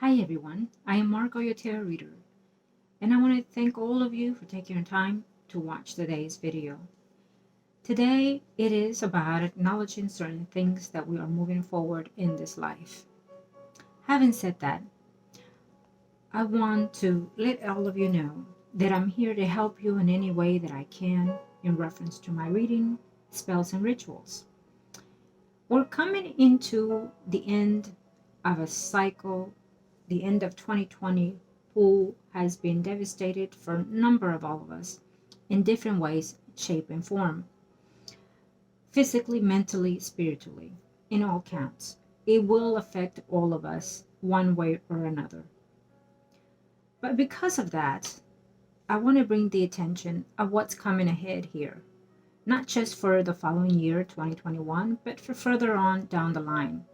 Hi everyone, I am Margo, your tarot reader, and I want to thank all of you for taking your time to watch today's video. Today, it is about acknowledging certain things that we are moving forward in this life. Having said that, I want to let all of you know that I'm here to help you in any way that I can in reference to my reading, spells, and rituals. We're coming into the end of a cycle, the end of 2020, who has been devastated for a number of all of us in different ways, shape, and form. Physically, mentally, spiritually, in all counts. It will affect all of us one way or another. But because of that, I want to bring the attention of what's coming ahead here, not just for the following year, 2021, but for further on down the line.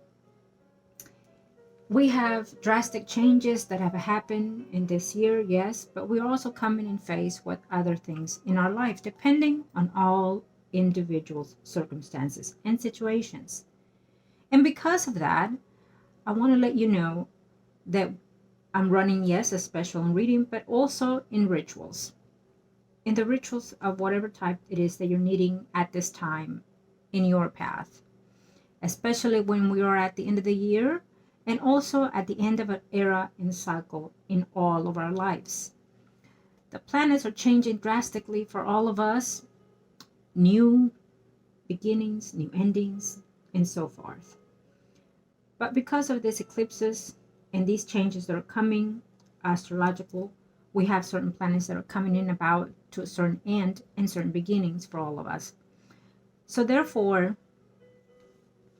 We have drastic changes that have happened in this year, yes, but we're also coming in face with other things in our life, depending on all individuals' circumstances and situations. And because of that, I want to let you know that I'm running, yes, a special in reading, but also in rituals. In the rituals of whatever type it is that you're needing at this time in your path, especially when we are at the end of the year and also at the end of an era and cycle in all of our lives. The planets are changing drastically for all of us, new beginnings, new endings, and so forth. But because of these eclipses and these changes that are coming, astrological, we have certain planets that are coming in about to a certain end and certain beginnings for all of us. So therefore,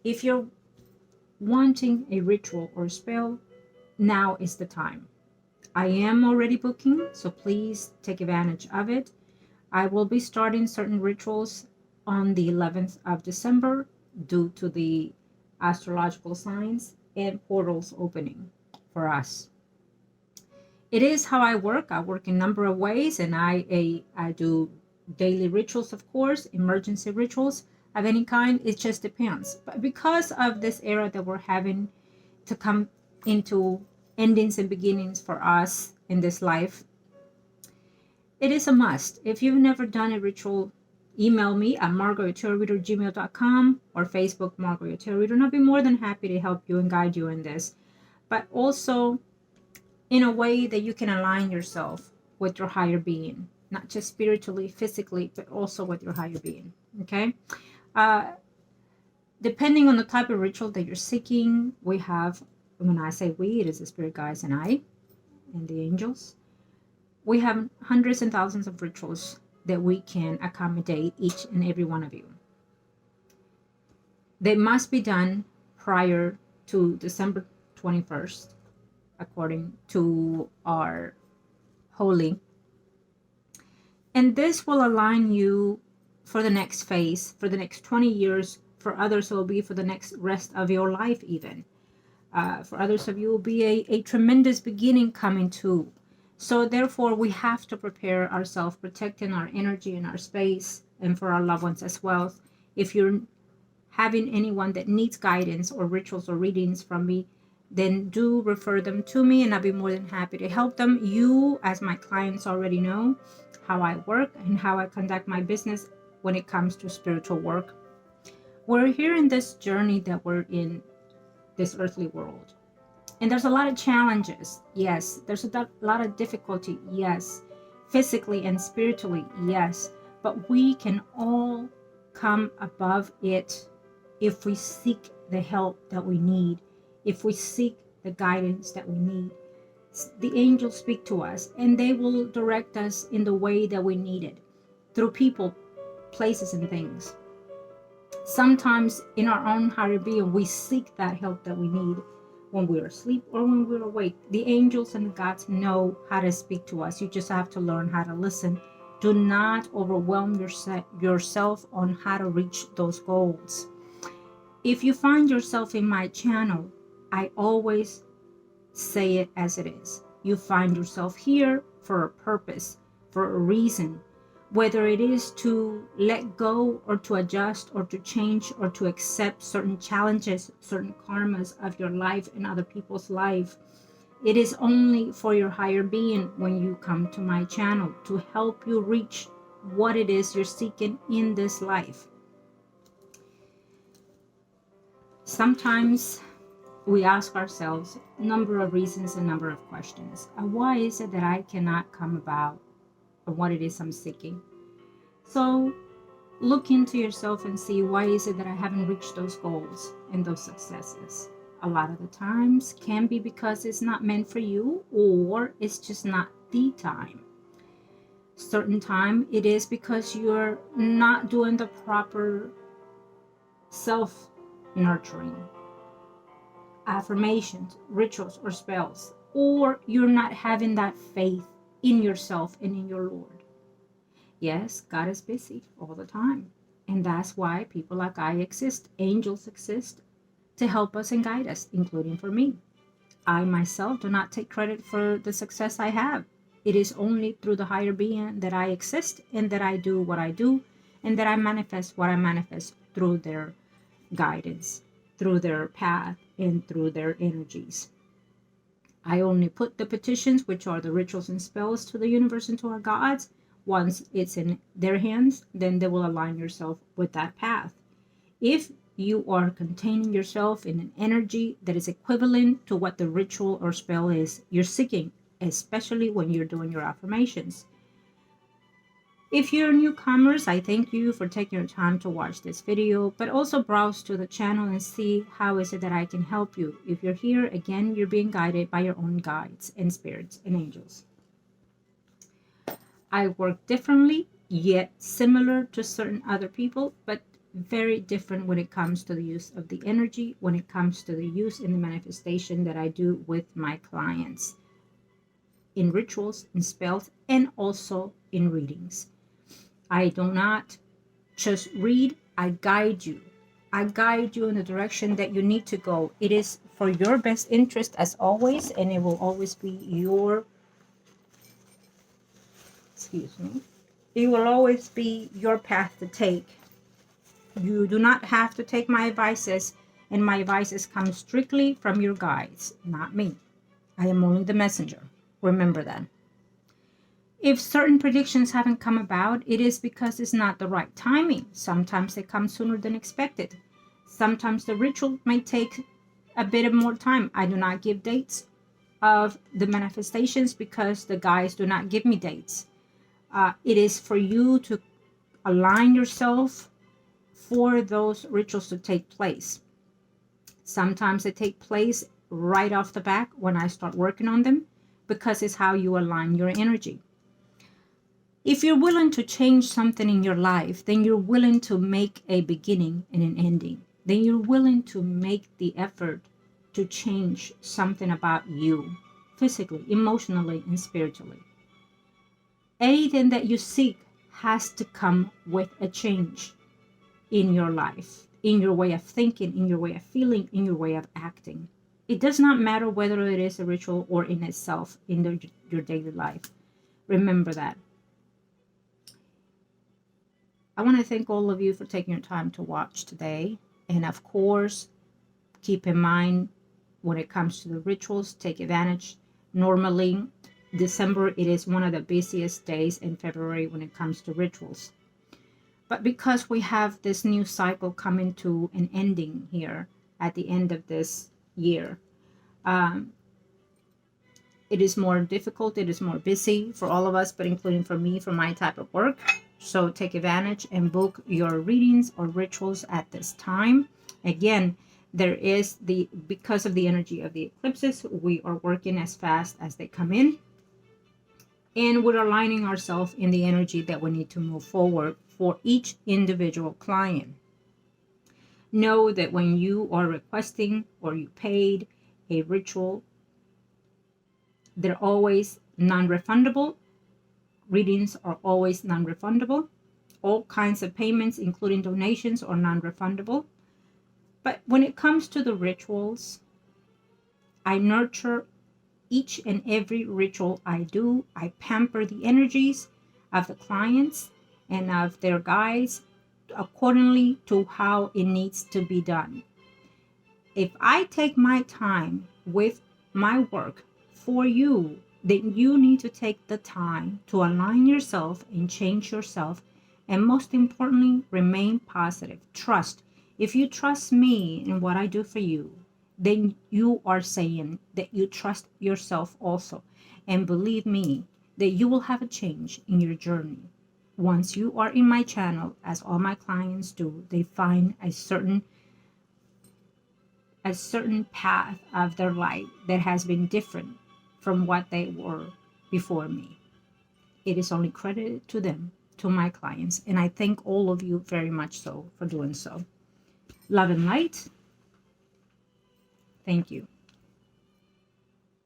if you're wanting a ritual or spell, now is the time. I am already booking, so please take advantage of it. I will be starting certain rituals on the 11th of December due to the astrological signs and portals opening for us. It is how I work. I work in a number of ways, and I do daily rituals, of course, emergency rituals of any kind. It just depends. But because of this era that we're having to come into endings and beginnings for us in this life, it is a must. If you've never done a ritual, email me at margourtarotreader@gmail.com or Facebook margourtarotreader, and I'll be more than happy to help you and guide you in this. But also in a way that you can align yourself with your higher being, not just spiritually, physically, but also with your higher being. Okay? Depending on the type of ritual that you're seeking, we have, when I say we, it is the spirit guides and I, and the angels. We have hundreds and thousands of rituals that we can accommodate each and every one of you. They must be done prior to December 21st, according to our holy. And this will align you for the next phase, for the next 20 years. For others, it will be for the next rest of your life even. For others of you, will be a tremendous beginning coming too. So therefore, we have to prepare ourselves, protecting our energy and our space, and for our loved ones as well. If you're having anyone that needs guidance or rituals or readings from me, then do refer them to me, and I'll be more than happy to help them. You, as my clients, already know how I work and how I conduct my business when it comes to spiritual work. We're here in this journey that we're in this earthly world. And there's a lot of challenges, yes. There's a lot of difficulty, yes. Physically and spiritually, yes. But we can all come above it if we seek the help that we need, if we seek the guidance that we need. The angels speak to us, and they will direct us in the way that we need it, through people, places, and things. Sometimes in our own higher being, we seek that help that we need when we're asleep or when we're awake. The angels and the gods know how to speak to us. You just have to learn how to listen. Do not overwhelm yourself on how to reach those goals. If you find yourself in my channel, I always say it as it is. You find yourself here for a purpose, for a reason. Whether it is to let go or to adjust or to change or to accept certain challenges, certain karmas of your life and other people's life, It is only for your higher being when you come to my channel to help you reach what it is you're seeking in this life. Sometimes we ask ourselves a number of reasons, a number of questions. Why is it that I cannot come about what it is I'm seeking? So look into yourself and see, why is it that I haven't reached those goals and those successes? A lot of the times can be because it's not meant for you, or it's just not the time. Certain time it is because you're not doing the proper self nurturing, affirmations, rituals, or spells, or you're not having that faith in yourself and in your Lord. Yes, God is busy all the time, and that's why people like I exist, angels exist, to help us and guide us, including for me. I myself do not take credit for the success I have. It is only through the higher being that I exist, and that I do what I do, and that I manifest what I manifest through their guidance, through their path, and through their energies. I only put the petitions, which are the rituals and spells, to the universe and to our gods. Once it's in their hands, then they will align yourself with that path. If you are containing yourself in an energy that is equivalent to what the ritual or spell is you're seeking, especially when you're doing your affirmations. If you're newcomers, I thank you for taking your time to watch this video, but also browse to the channel and see how is it that I can help you. If you're here, again, you're being guided by your own guides and spirits and angels. I work differently, yet similar to certain other people, but very different when it comes to the use of the energy, when it comes to the use and the manifestation that I do with my clients in rituals, in spells, and also in readings. I do not just read, I guide you. I guide you in the direction that you need to go. It is for your best interest as always, and it will always be your, it will always be your path to take. You do not have to take my advices, and my advices come strictly from your guides, not me. I am only the messenger. Remember that. If certain predictions haven't come about, it is because it's not the right timing. Sometimes they come sooner than expected. Sometimes the ritual may take a bit of more time. I do not give dates of the manifestations because the guides do not give me dates. It is for you to align yourself for those rituals to take place. Sometimes they take place right off the bat when I start working on them, because it's how you align your energy. If you're willing to change something in your life, then you're willing to make a beginning and an ending. Then you're willing to make the effort to change something about you, physically, emotionally, and spiritually. Anything that you seek has to come with a change in your life, in your way of thinking, in your way of feeling, in your way of acting. It does not matter whether it is a ritual or in itself in your daily life. Remember that. I want to thank all of you for taking your time to watch today. And of course, keep in mind when it comes to the rituals, take advantage. Normally, December, it is one of the busiest days in February when it comes to rituals. But because we have this new cycle coming to an ending here at the end of this year, it is more difficult, it is more busy for all of us, but including for me, for my type of work. So take advantage and book your readings or rituals at this time. Again, there is because of the energy of the eclipses, we are working as fast as they come in. And we're aligning ourselves in the energy that we need to move forward for each individual client. Know that when you are requesting or you paid a ritual, they're always non-refundable. Readings are always non-refundable. All kinds of payments, including donations, are non-refundable. But when it comes to the rituals, I nurture each and every ritual I do. I pamper the energies of the clients and of their guides accordingly to how it needs to be done. If I take my time with my work for you, then you need to take the time to align yourself and change yourself. And most importantly, remain positive. Trust. If you trust me and what I do for you, then you are saying that you trust yourself also. And believe me, that you will have a change in your journey. Once you are in my channel, as all my clients do, they find a certain path of their life that has been different from what they were before me. It is only credited to them, to my clients, and I thank all of you very much so for doing so. Love and light. Thank you.